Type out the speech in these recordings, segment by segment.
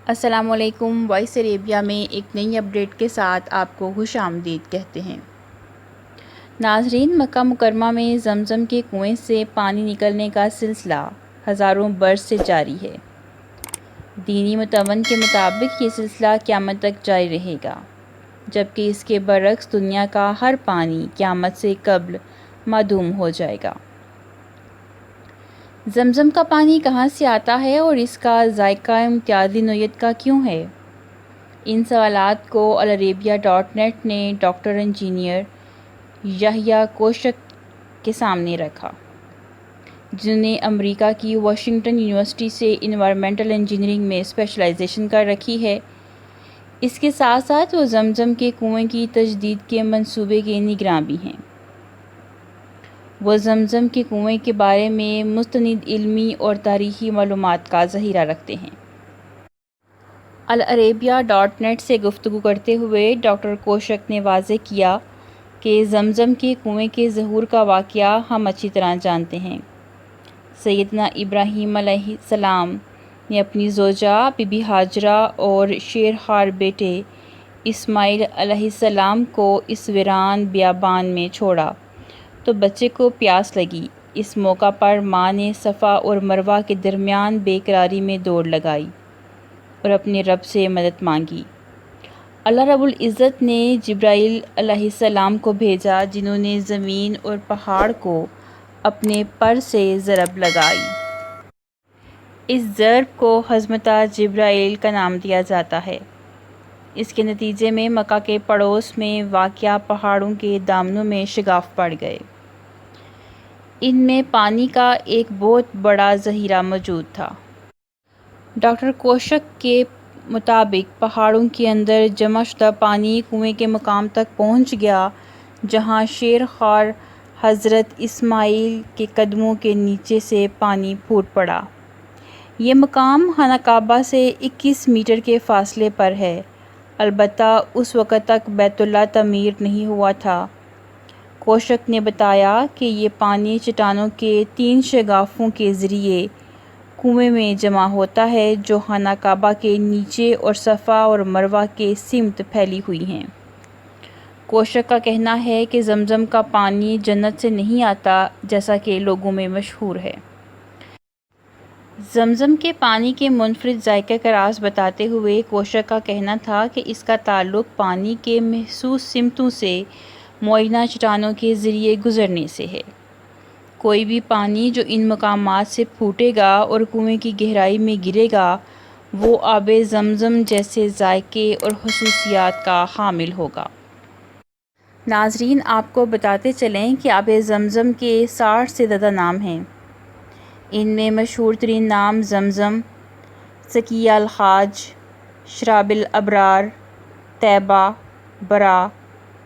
السلام علیکم۔ وائس عربیہ میں ایک نئی اپڈیٹ کے ساتھ آپ کو خوش آمدید کہتے ہیں۔ ناظرین، مکہ مکرمہ میں زمزم کے کنویں سے پانی نکلنے کا سلسلہ ہزاروں برس سے جاری ہے۔ دینی متون کے مطابق یہ سلسلہ قیامت تک جاری رہے گا، جبکہ اس کے برعکس دنیا کا ہر پانی قیامت سے قبل معدوم ہو جائے گا۔ زمزم کا پانی کہاں سے آتا ہے اور اس کا ذائقہ امتیازی نوعیت کا کیوں ہے؟ ان سوالات کو العربیہ.net نے ڈاکٹر انجینئر یحییٰ کوشک کے سامنے رکھا، جنہوں نے امریکہ کی واشنگٹن یونیورسٹی سے انوائرمنٹل انجینئرنگ میں اسپیشلائزیشن کر رکھی ہے۔ اس کے ساتھ ساتھ وہ زمزم کے کنویں کی تجدید کے منصوبے کے نگراں بھی ہیں۔ وہ زمزم کے کنویں کے بارے میں مستند علمی اور تاریخی معلومات کا ذخیرہ رکھتے ہیں۔ العربیہ.net سے گفتگو کرتے ہوئے ڈاکٹر کوشک نے واضح کیا کہ زمزم کے کنویں کے ظہور کا واقعہ ہم اچھی طرح جانتے ہیں۔ سیدنا ابراہیم علیہ السلام نے اپنی زوجہ بی بی ہاجرہ اور شیرخوار بیٹے اسماعیل علیہ السلام کو اس ویران بیابان میں چھوڑا تو بچے کو پیاس لگی۔ اس موقع پر ماں نے صفا اور مروہ کے درمیان بے قراری میں دوڑ لگائی اور اپنے رب سے مدد مانگی۔ اللہ رب العزت نے جبرائیل علیہ السلام کو بھیجا، جنہوں نے زمین اور پہاڑ کو اپنے پر سے ضرب لگائی۔ اس ضرب کو حزمتہ جبرائیل کا نام دیا جاتا ہے۔ اس کے نتیجے میں مکہ کے پڑوس میں واقع پہاڑوں کے دامنوں میں شگاف پڑ گئے۔ ان میں پانی کا ایک بہت بڑا ذخیرہ موجود تھا۔ ڈاکٹر کوشک کے مطابق پہاڑوں کے اندر جمع شدہ پانی کنویں کے مقام تک پہنچ گیا، جہاں شیرخوار حضرت اسماعیل کے قدموں کے نیچے سے پانی پھوٹ پڑا۔ یہ مقام خانہ کعبہ سے 21 میٹر کے فاصلے پر ہے، البتہ اس وقت تک بیت اللہ تعمیر نہیں ہوا تھا۔ کوشک نے بتایا کہ یہ پانی چٹانوں کے 3 شگافوں کے ذریعے کنویں میں جمع ہوتا ہے، جو خانہ کعبہ کے نیچے اور صفا اور مروہ کے سمت پھیلی ہوئی ہیں۔ کوشک کا کہنا ہے کہ زمزم کا پانی جنت سے نہیں آتا، جیسا کہ لوگوں میں مشہور ہے۔ زمزم کے پانی کے منفرد ذائقے کا راز بتاتے ہوئے کوشک کا کہنا تھا کہ اس کا تعلق پانی کے محسوس سمتوں سے معینہ چٹانوں کے ذریعے گزرنے سے ہے۔ کوئی بھی پانی جو ان مقامات سے پھوٹے گا اور کنویں کی گہرائی میں گرے گا، وہ آب زمزم جیسے ذائقے اور خصوصیات کا حامل ہوگا۔ ناظرین، آپ کو بتاتے چلیں کہ آب زمزم کے 60 سے زیادہ نام ہیں۔ ان میں مشہور ترین نام زمزم، سقیہ الحاج، شراب الابرار، طیبہ، برا،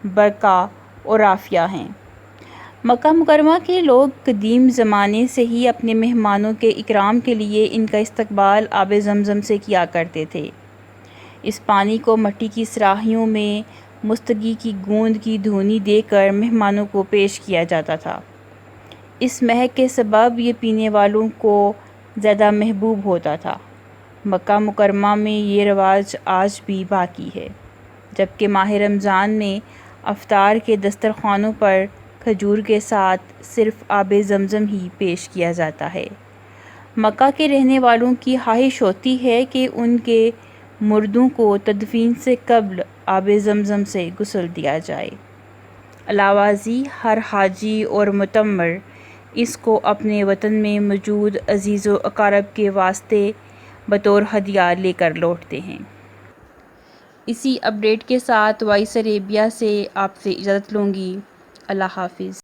برکہ اور رافیہ ہیں۔ مکہ مکرمہ کے لوگ قدیم زمانے سے ہی اپنے مہمانوں کے اکرام کے لیے ان کا استقبال آب زمزم سے کیا کرتے تھے۔ اس پانی کو مٹی کی صراحیوں میں مصطگی کی گوند کی دھونی دے کر مہمانوں کو پیش کیا جاتا تھا۔ اس مہک کے سبب یہ پینے والوں کو زیادہ محبوب ہوتا تھا۔ مکہ مکرمہ میں یہ رواج آج بھی باقی ہے، جبکہ ماہ رمضان میں افطار کے دسترخوانوں پر کھجور کے ساتھ صرف آب زمزم ہی پیش کیا جاتا ہے۔ مکہ کے رہنے والوں کی خواہش ہوتی ہے کہ ان کے مردوں کو تدفین سے قبل آب زمزم سے غسل دیا جائے۔ علاوہ ازیں ہر حاجی اور معتمر اس کو اپنے وطن میں موجود عزیز و اقارب کے واسطے بطور ہدیہ لے کر لوٹتے ہیں۔ اسی اپڈیٹ کے ساتھ وائس عربیہ سے آپ سے اجازت لوں گی۔ اللہ حافظ۔